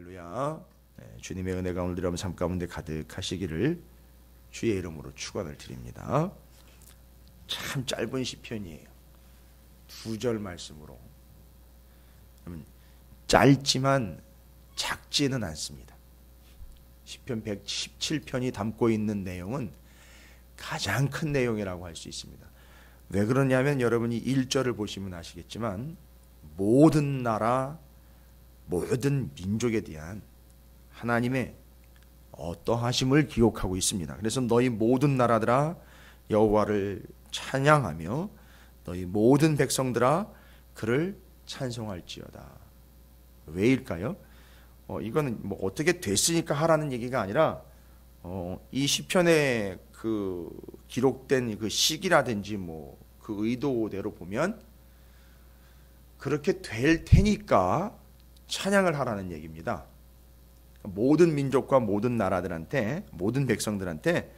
할렐루야. 주님의 은혜가 오늘도 여러분 삶 가운데 가득하시기를 주의 이름으로 축원을 드립니다. 참 짧은 시편이에요. 2절 말씀으로. 짧지만 작지는 않습니다. 시편 117편이 담고 있는 내용은 가장 큰 내용이라고 할 수 있습니다. 왜 그러냐면 여러분이 1절을 보시면 아시겠지만 모든 나라, 모든 민족에 대한 하나님의 어떠하심을 기록하고 있습니다. 그래서 너희 모든 나라들아 여호와를 찬양하며 너희 모든 백성들아 그를 찬송할지어다. 왜일까요? 이거는 뭐 어떻게 됐으니까 하라는 얘기가 아니라 이 시편에 그 기록된 그 시기라든지 뭐 그 의도대로 보면 그렇게 될 테니까 찬양을 하라는 얘기입니다. 모든 민족과 모든 나라들한테, 모든 백성들한테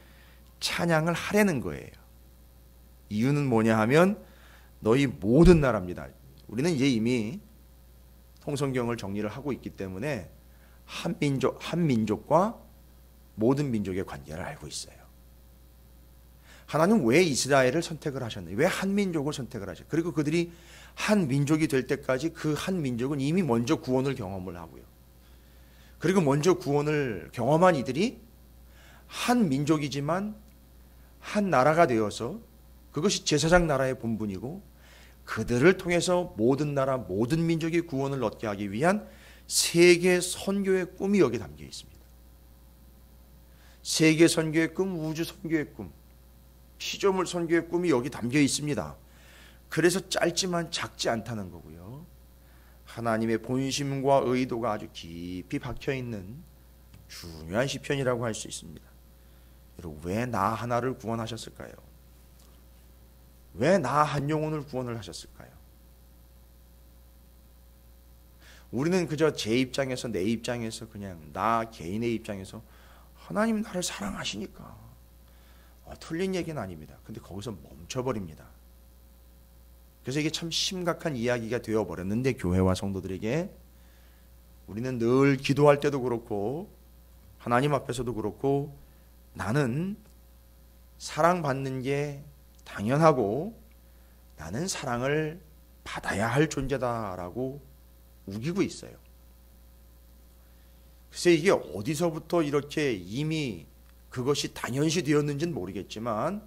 찬양을 하라는 거예요. 이유는 뭐냐 하면 너희 모든 나라입니다. 우리는 이제 이미 통성경을 정리를 하고 있기 때문에 한 민족과 모든 민족의 관계를 알고 있어요. 하나님 왜 이스라엘을 선택을 하셨나요? 왜 한 민족을 선택을 하셨어요? 그리고 그들이 한 민족이 될 때까지 그 한 민족은 이미 먼저 구원을 경험을 하고요. 그리고 먼저 구원을 경험한 이들이 한 민족이지만 한 나라가 되어서 그것이 제사장 나라의 본분이고 그들을 통해서 모든 나라, 모든 민족이 구원을 얻게 하기 위한 세계 선교의 꿈이 여기 담겨 있습니다. 세계 선교의 꿈, 우주 선교의 꿈, 피조물 선교의 꿈이 여기 담겨 있습니다. 그래서 짧지만 작지 않다는 거고요. 하나님의 본심과 의도가 아주 깊이 박혀있는 중요한 시편이라고 할 수 있습니다. 여러분, 왜 나 하나를 구원하셨을까요? 왜 나 한 영혼을 구원을 하셨을까요? 우리는 그저 제 입장에서, 내 입장에서, 그냥 나 개인의 입장에서 하나님 나를 사랑하시니까 틀린 얘기는 아닙니다. 근데 거기서 멈춰버립니다. 그래서 이게 참 심각한 이야기가 되어버렸는데 교회와 성도들에게 우리는 늘 기도할 때도 그렇고 하나님 앞에서도 그렇고 나는 사랑받는 게 당연하고 나는 사랑을 받아야 할 존재다라고 우기고 있어요. 글쎄 이게 어디서부터 이렇게 이미 그것이 당연시 되었는지는 모르겠지만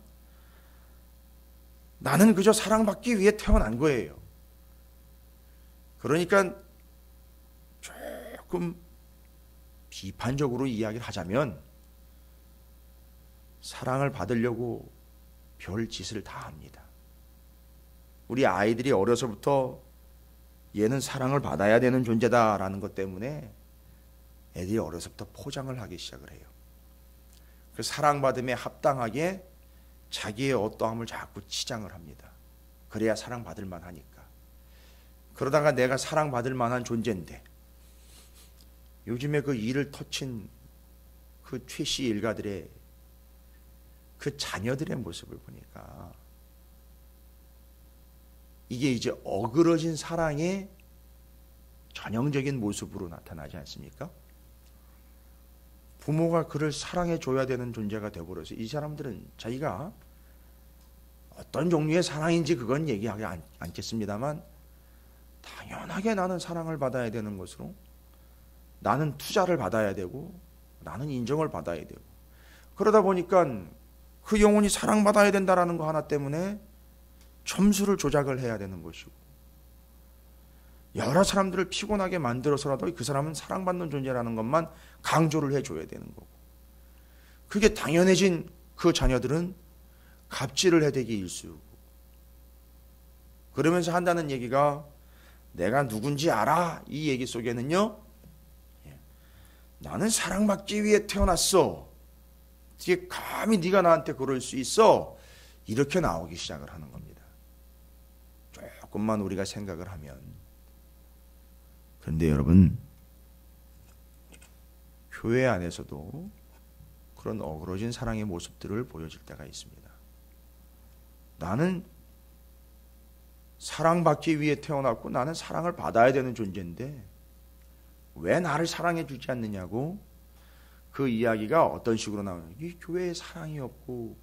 나는 그저 사랑받기 위해 태어난 거예요. 그러니까 조금 비판적으로 이야기를 하자면 사랑을 받으려고 별 짓을 다 합니다. 우리 아이들이 어려서부터 얘는 사랑을 받아야 되는 존재다라는 것 때문에 애들이 어려서부터 포장을 하기 시작을 해요. 그 사랑받음에 합당하게 자기의 어떠함을 자꾸 치장을 합니다. 그래야 사랑받을 만하니까. 그러다가 내가 사랑받을 만한 존재인데 요즘에 그 일을 터친 그 최씨 일가들의 그 자녀들의 모습을 보니까 이게 이제 어그러진 사랑의 전형적인 모습으로 나타나지 않습니까? 부모가 그를 사랑해줘야 되는 존재가 되어버려서 이 사람들은 자기가 어떤 종류의 사랑인지 그건 얘기하지 않겠습니다만 당연하게 나는 사랑을 받아야 되는 것으로 나는 투자를 받아야 되고 나는 인정을 받아야 되고 그러다 보니까 그 영혼이 사랑받아야 된다라는 거 하나 때문에 점수를 조작을 해야 되는 것이고 여러 사람들을 피곤하게 만들어서라도 그 사람은 사랑받는 존재라는 것만 강조를 해줘야 되는 거고 그게 당연해진 그 자녀들은 갑질을 해대기 일쑤고 그러면서 한다는 얘기가 내가 누군지 알아? 이 얘기 속에는요 나는 사랑받기 위해 태어났어. 어떻게 감히 네가 나한테 그럴 수 있어? 이렇게 나오기 시작을 하는 겁니다. 조금만 우리가 생각을 하면 그런데 여러분 교회 안에서도 그런 어그러진 사랑의 모습들을 보여줄 때가 있습니다. 나는 사랑받기 위해 태어났고 나는 사랑을 받아야 되는 존재인데 왜 나를 사랑해 주지 않느냐고 그 이야기가 어떤 식으로 나오냐. 이 교회에 사랑이 없고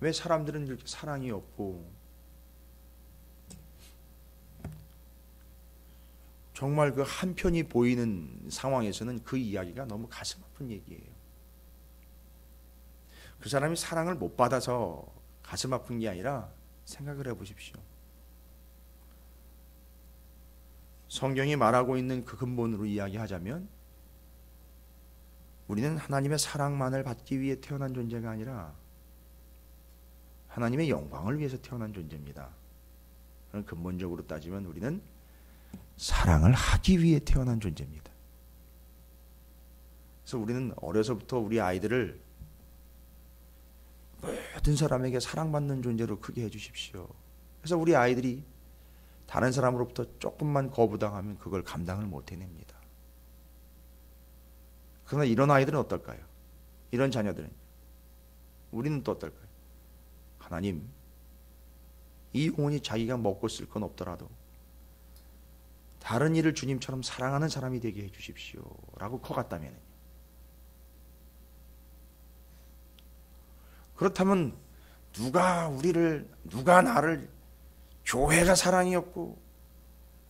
왜 사람들은 이렇게 사랑이 없고 정말 그 한편이 보이는 상황에서는 그 이야기가 너무 가슴 아픈 얘기예요. 그 사람이 사랑을 못 받아서 가슴 아픈 게 아니라 생각을 해보십시오. 성경이 말하고 있는 그 근본으로 이야기하자면 우리는 하나님의 사랑만을 받기 위해 태어난 존재가 아니라 하나님의 영광을 위해서 태어난 존재입니다. 근본적으로 따지면 우리는 사랑을 하기 위해 태어난 존재입니다. 그래서 우리는 어려서부터 우리 아이들을 모든 사람에게 사랑받는 존재로 크게 해주십시오. 그래서 우리 아이들이 다른 사람으로부터 조금만 거부당하면 그걸 감당을 못 해냅니다. 그러나 이런 아이들은 어떨까요? 이런 자녀들은 우리는 또 어떨까요? 하나님, 이 영혼이 자기가 먹고 쓸 건 없더라도 다른 이를 주님처럼 사랑하는 사람이 되게 해주십시오 라고 커갔다면, 그렇다면 누가 나를, 교회가 사랑이 없고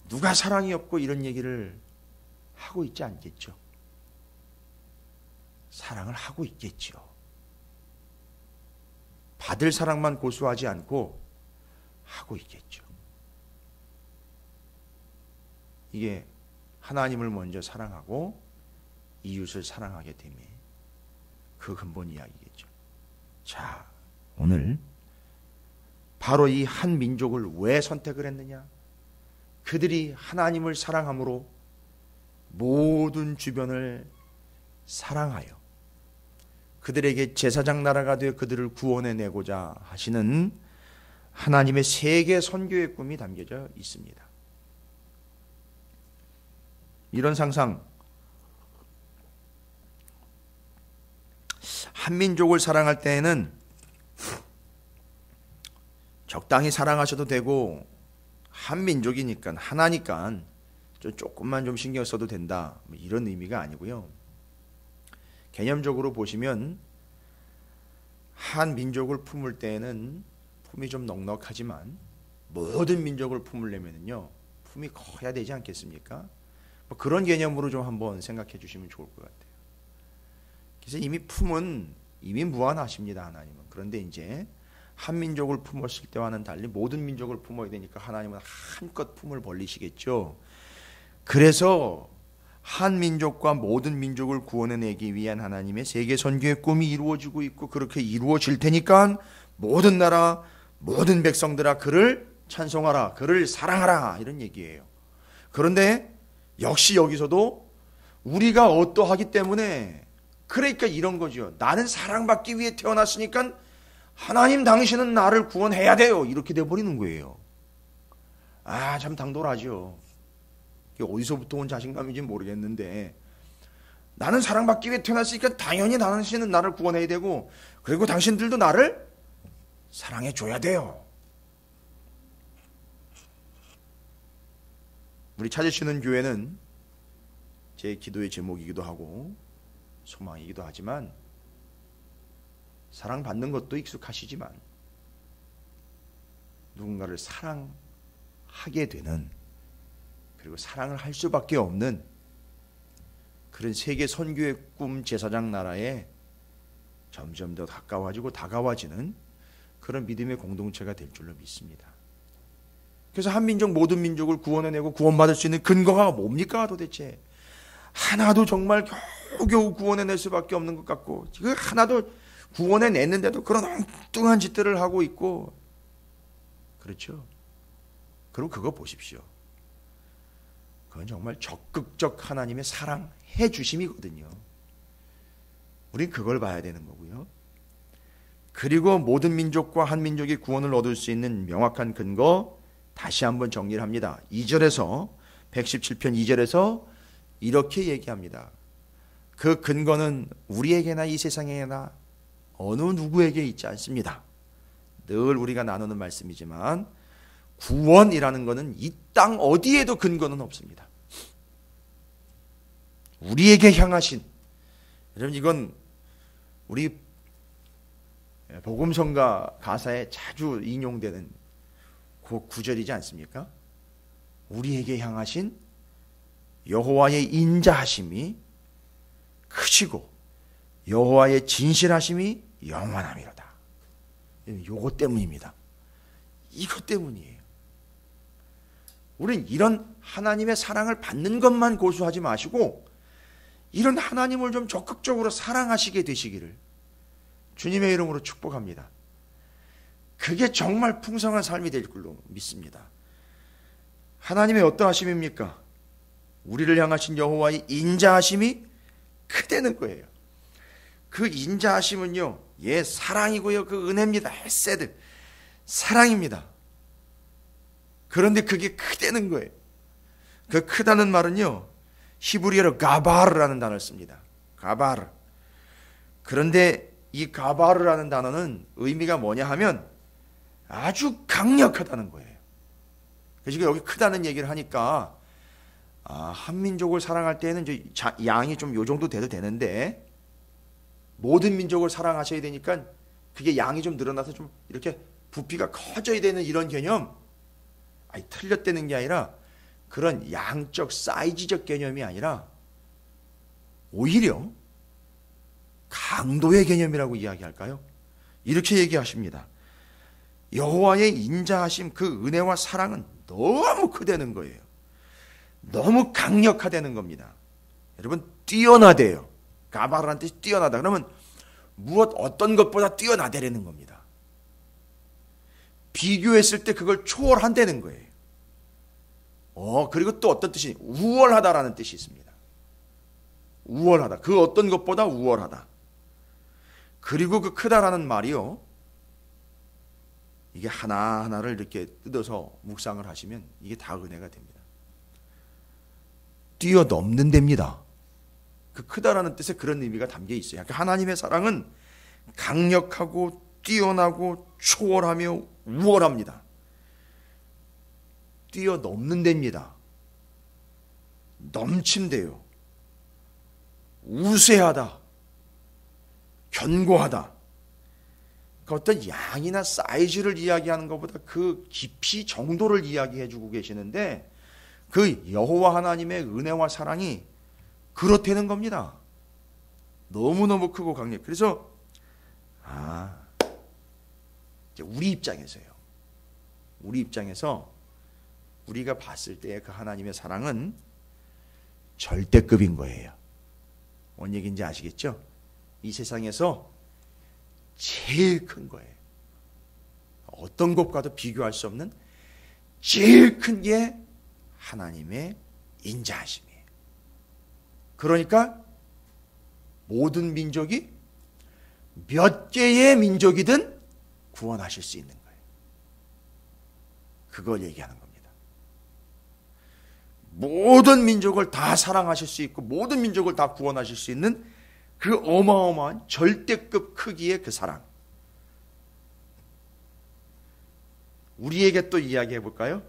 누가 사랑이 없고 이런 얘기를 하고 있지 않겠죠. 사랑을 하고 있겠죠. 받을 사랑만 고수하지 않고 하고 있겠죠. 이게 하나님을 먼저 사랑하고 이웃을 사랑하게 됨의 그 근본 이야기겠죠. 자, 오늘 바로 이 한 민족을 왜 선택을 했느냐? 그들이 하나님을 사랑함으로 모든 주변을 사랑하여 그들에게 제사장 나라가 되어 그들을 구원해내고자 하시는 하나님의 세계 선교의 꿈이 담겨져 있습니다. 이런 상상, 한민족을 사랑할 때에는 적당히 사랑하셔도 되고, 한민족이니까 하나니까 조금만 좀 신경 써도 된다, 이런 의미가 아니고요. 개념적으로 보시면 한 민족을 품을 때에는 품이 좀 넉넉하지만 모든 민족을 품으려면요 품이 커야 되지 않겠습니까? 그런 개념으로 좀 한번 생각해 주시면 좋을 것 같아요. 그래서 이미 품은 이미 무한하십니다, 하나님은. 그런데 이제 한 민족을 품었을 때와는 달리 모든 민족을 품어야 되니까 하나님은 한껏 품을 벌리시겠죠. 그래서 한 민족과 모든 민족을 구원해내기 위한 하나님의 세계 선교의 꿈이 이루어지고 있고, 그렇게 이루어질 테니까 모든 나라, 모든 백성들아 그를 찬송하라, 그를 사랑하라, 이런 얘기예요. 그런데 역시 여기서도 우리가 어떠하기 때문에, 그러니까 이런 거죠. 나는 사랑받기 위해 태어났으니까 하나님 당신은 나를 구원해야 돼요, 이렇게 돼버리는 거예요. 아, 참 당돌하죠. 어디서부터 온 자신감인지 모르겠는데, 나는 사랑받기 위해 태어났으니까 당연히 당신은 나를 구원해야 되고, 그리고 당신들도 나를 사랑해 줘야 돼요. 우리 찾으시는 교회는 제 기도의 제목이기도 하고 소망이기도 하지만, 사랑받는 것도 익숙하시지만 누군가를 사랑하게 되는, 그리고 사랑을 할 수밖에 없는 그런 세계 선교의 꿈 제사장 나라에 점점 더 가까워지고 다가와지는 그런 믿음의 공동체가 될 줄로 믿습니다. 그래서 한민족 모든 민족을 구원해내고 구원받을 수 있는 근거가 뭡니까 도대체? 하나도 정말 겨우겨우 구원해낼 수밖에 없는 것 같고, 지금 하나도 구원해냈는데도 그런 엉뚱한 짓들을 하고 있고, 그렇죠? 그리고 그거 보십시오. 그건 정말 적극적 하나님의 사랑해 주심이거든요. 우린 그걸 봐야 되는 거고요. 그리고 모든 민족과 한 민족이 구원을 얻을 수 있는 명확한 근거, 다시 한번 정리를 합니다. 2절에서 117편 2절에서 이렇게 얘기합니다. 그 근거는 우리에게나 이 세상에나 어느 누구에게 있지 않습니다. 늘 우리가 나누는 말씀이지만 구원이라는 것은 이 땅 어디에도 근거는 없습니다. 우리에게 향하신, 여러분 이건 우리 복음성가 가사에 자주 인용되는 그 구절이지 않습니까? 우리에게 향하신 여호와의 인자하심이 크시고 여호와의 진실하심이 영원함이로다. 요것 때문입니다. 이것 때문이에요. 우린 이런 하나님의 사랑을 받는 것만 고수하지 마시고 이런 하나님을 좀 적극적으로 사랑하시게 되시기를 주님의 이름으로 축복합니다. 그게 정말 풍성한 삶이 될 줄로 믿습니다. 하나님의 어떠하심입니까? 우리를 향하신 여호와의 인자하심이 크다는 거예요. 그 인자하심은요, 사랑이고요, 그 은혜입니다. 헤세드, 사랑입니다. 그런데 그게 크다는 거예요. 그 크다는 말은요, 히브리어로 가바르라는 단어를 씁니다. 가바르. 그런데 이 가바르라는 단어는 의미가 뭐냐 하면 아주 강력하다는 거예요. 그래서 여기 크다는 얘기를 하니까 한민족을 사랑할 때는 양이 좀 요 정도 돼도 되는데 모든 민족을 사랑하셔야 되니까 그게 양이 좀 늘어나서 좀 이렇게 부피가 커져야 되는 이런 개념, 틀렸다는 게 아니라 그런 양적 사이즈적 개념이 아니라 오히려 강도의 개념이라고 이야기할까요? 이렇게 얘기하십니다. 여호와의 인자하심, 그 은혜와 사랑은 너무 크다는 거예요. 너무 강력하다는 겁니다. 여러분, 뛰어나대요. 가바르란 뜻이 뛰어나다. 그러면 어떤 것보다 뛰어나다라는 겁니다. 비교했을 때 그걸 초월한다는 거예요. 그리고 또 어떤 뜻이 우월하다라는 뜻이 있습니다. 우월하다. 그 어떤 것보다 우월하다. 그리고 그 크다라는 말이요, 이게 하나하나를 이렇게 뜯어서 묵상을 하시면 이게 다 은혜가 됩니다. 뛰어넘는 데입니다. 그 크다라는 뜻에 그런 의미가 담겨 있어요. 하나님의 사랑은 강력하고 뛰어나고 초월하며 우월합니다. 뛰어넘는 데입니다. 넘친대요. 우세하다. 견고하다. 그 어떤 양이나 사이즈를 이야기하는 것보다 그 깊이 정도를 이야기해 주고 계시는데 그 여호와 하나님의 은혜와 사랑이 그렇다는 겁니다. 너무너무 크고 강력. 그래서 이제 우리 입장에서 우리가 봤을 때 그 하나님의 사랑은 절대급인 거예요. 뭔 얘기인지 아시겠죠? 이 세상에서 제일 큰 거예요. 어떤 것과도 비교할 수 없는 제일 큰 게 하나님의 인자하심이에요. 그러니까 모든 민족이 몇 개의 민족이든 구원하실 수 있는 거예요. 그걸 얘기하는 겁니다. 모든 민족을 다 사랑하실 수 있고 모든 민족을 다 구원하실 수 있는 그 어마어마한 절대급 크기의 그 사랑. 우리에게 또 이야기해 볼까요?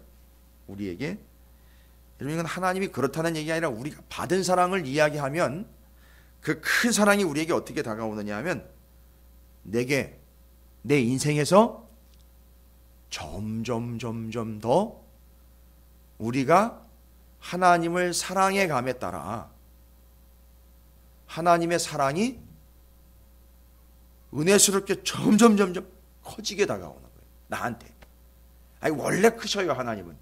우리에게. 여러분, 이건 하나님이 그렇다는 얘기가 아니라 우리가 받은 사랑을 이야기하면 그 큰 사랑이 우리에게 어떻게 다가오느냐 하면 내게 내 인생에서 점점 더 우리가 하나님을 사랑해 감에 따라 하나님의 사랑이 은혜스럽게 점점 커지게 다가오는 거예요. 나한테. 원래 크셔요, 하나님은.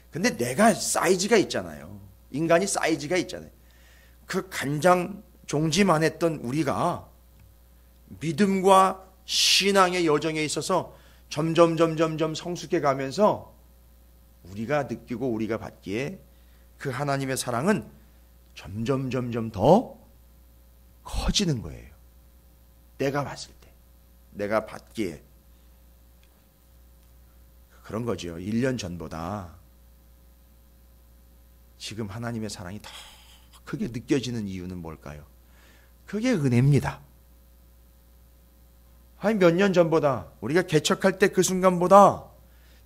근데 내가 사이즈가 있잖아요. 인간이 사이즈가 있잖아요. 그 간장 종지만 했던 우리가 믿음과 신앙의 여정에 있어서 점점 성숙해 가면서 우리가 느끼고 우리가 받기에 그 하나님의 사랑은 점점 더 커지는 거예요. 내가 봤을 때, 내가 받기에. 그런 거죠. 1년 전보다 지금 하나님의 사랑이 더 크게 느껴지는 이유는 뭘까요? 그게 은혜입니다. 몇 년 전보다, 우리가 개척할 때 그 순간보다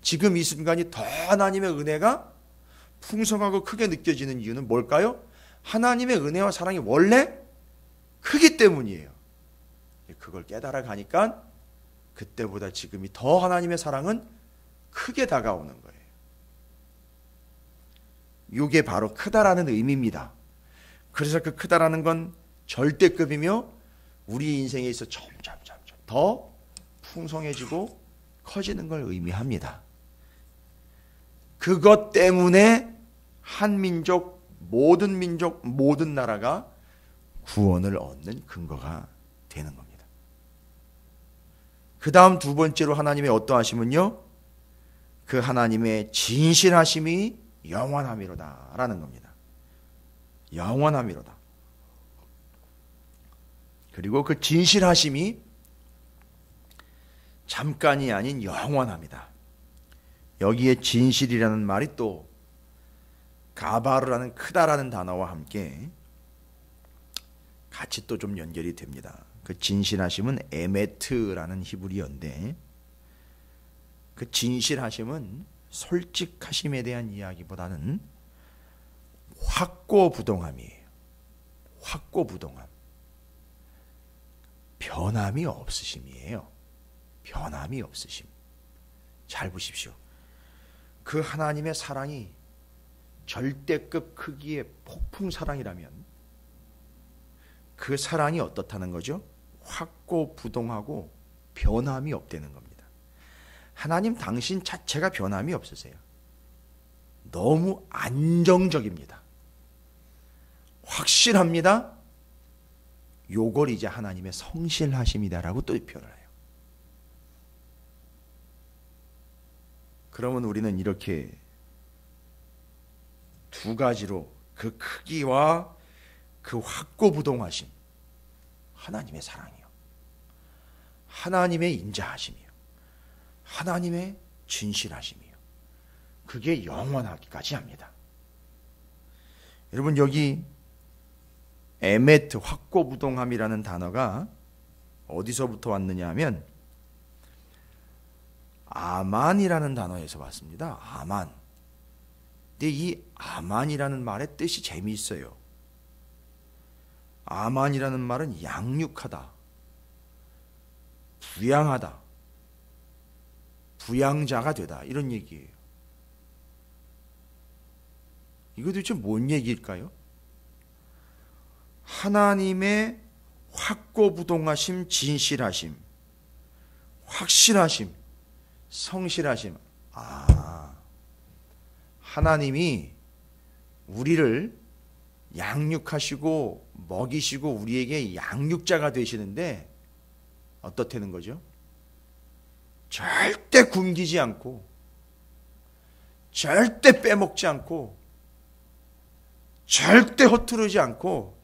지금 이 순간이 더 하나님의 은혜가 풍성하고 크게 느껴지는 이유는 뭘까요? 하나님의 은혜와 사랑이 원래 크기 때문이에요. 그걸 깨달아 가니까 그때보다 지금이 더 하나님의 사랑은 크게 다가오는 거예요. 이게 바로 크다라는 의미입니다. 그래서 그 크다라는 건 절대급이며 우리 인생에 있어 점점 더 풍성해지고 커지는 걸 의미합니다. 그것 때문에 한 민족, 모든 나라가 구원을 얻는 근거가 되는 겁니다. 그 다음 두 번째로 하나님의 어떠하심은요, 그 하나님의 진실하심이 영원함이로다 라는 겁니다. 영원함이로다. 그리고 그 진실하심이 잠깐이 아닌 영원합니다. 여기에 진실이라는 말이 또 가바르라는 크다라는 단어와 함께 같이 또 좀 연결이 됩니다. 그 진실하심은 에메트라는 히브리어인데, 그 진실하심은 솔직하심에 대한 이야기보다는 확고부동함이에요. 확고부동함. 변함이 없으심이에요. 변함이 없으심. 잘 보십시오. 그 하나님의 사랑이 절대급 크기의 폭풍 사랑이라면 그 사랑이 어떻다는 거죠? 확고부동하고 변함이 없다는 겁니다. 하나님 당신 자체가 변함이 없으세요. 너무 안정적입니다. 확실합니다. 요걸 이제 하나님의 성실하심이다라고 또 표현을 해요. 그러면 우리는 이렇게 두 가지로 그 크기와 그 확고부동하심, 하나님의 사랑이요, 하나님의 인자하심이요, 하나님의 진실하심이요, 그게 영원하기까지 합니다. 여러분, 여기 에메트, 확고부동함이라는 단어가 어디서부터 왔느냐 하면 아만이라는 단어에서 왔습니다. 아만. 근데 이 아만이라는 말의 뜻이 재미있어요. 아만이라는 말은 양육하다, 부양하다, 부양자가 되다, 이런 얘기예요. 이거 도대체 뭔 얘기일까요? 하나님의 확고부동하심, 진실하심, 확실하심, 성실하심. 하나님이 우리를 양육하시고 먹이시고 우리에게 양육자가 되시는데 어떻다는 거죠? 절대 굶기지 않고, 절대 빼먹지 않고, 절대 허투르지 않고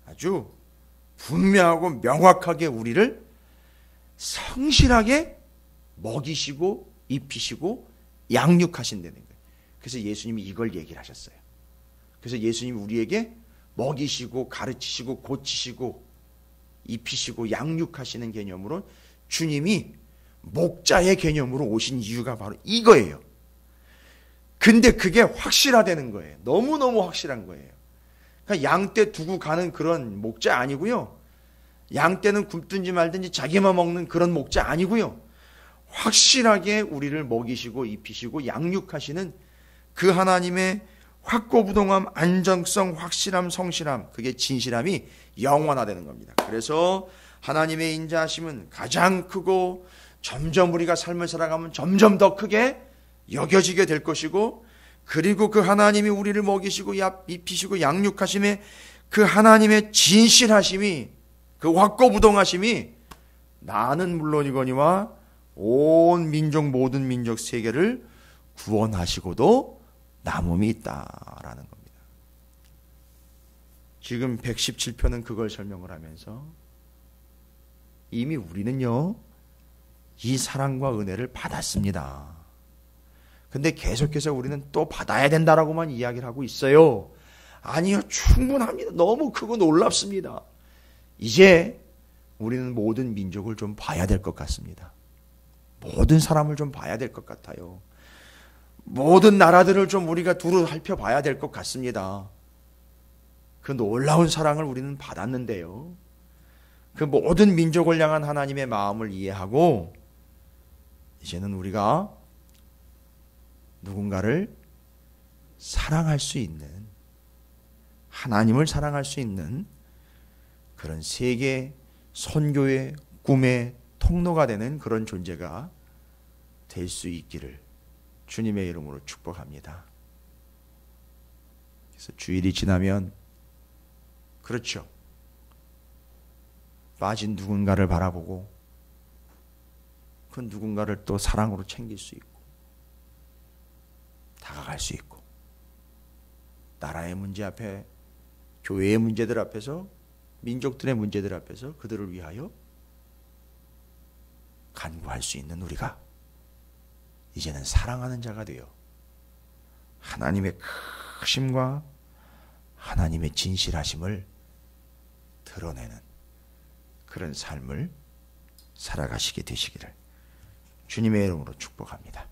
아주 분명하고 명확하게 우리를 성실하게 먹이시고 입히시고 양육하신다는 거예요. 그래서 예수님이 이걸 얘기를 하셨어요. 그래서 예수님이 우리에게 먹이시고 가르치시고 고치시고 입히시고 양육하시는 개념으로 주님이 목자의 개념으로 오신 이유가 바로 이거예요. 근데 그게 확실하다는 거예요. 너무너무 확실한 거예요. 그러니까 양떼 두고 가는 그런 목자 아니고요. 양떼는 굶든지 말든지 자기만 먹는 그런 목자 아니고요. 확실하게 우리를 먹이시고 입히시고 양육하시는 그 하나님의 확고부동함, 안정성, 확실함, 성실함, 그게 진실함이 영원하다는 겁니다. 그래서 하나님의 인자하심은 가장 크고 점점 우리가 삶을 살아가면 점점 더 크게 여겨지게 될 것이고, 그리고 그 하나님이 우리를 먹이시고 입히시고 양육하심에 그 하나님의 진실하심이, 그 확고부동하심이 나는 물론이거니와 온 민족, 모든 민족 세계를 구원하시고도 남음이 있다라는 겁니다. 지금 117편은 그걸 설명을 하면서 이미 우리는요, 이 사랑과 은혜를 받았습니다. 근데 계속해서 우리는 또 받아야 된다라고만 이야기를 하고 있어요. 아니요, 충분합니다. 너무 크고 놀랍습니다. 이제 우리는 모든 민족을 좀 봐야 될 것 같습니다. 모든 사람을 좀 봐야 될 것 같아요. 모든 나라들을 좀 우리가 두루 살펴봐야 될 것 같습니다. 그 놀라운 사랑을 우리는 받았는데요. 그 모든 민족을 향한 하나님의 마음을 이해하고 이제는 우리가 누군가를 사랑할 수 있는, 하나님을 사랑할 수 있는 그런 세계 선교의 꿈의 통로가 되는 그런 존재가 될 수 있기를 주님의 이름으로 축복합니다. 그래서 주일이 지나면 그렇죠. 빠진 누군가를 바라보고 그 누군가를 또 사랑으로 챙길 수 있고 다가갈 수 있고 나라의 문제 앞에, 교회의 문제들 앞에서, 민족들의 문제들 앞에서 그들을 위하여 간구할 수 있는 우리가 이제는 사랑하는 자가 되어 하나님의 크심과 하나님의 진실하심을 드러내는 그런 삶을 살아가시게 되시기를 주님의 이름으로 축복합니다.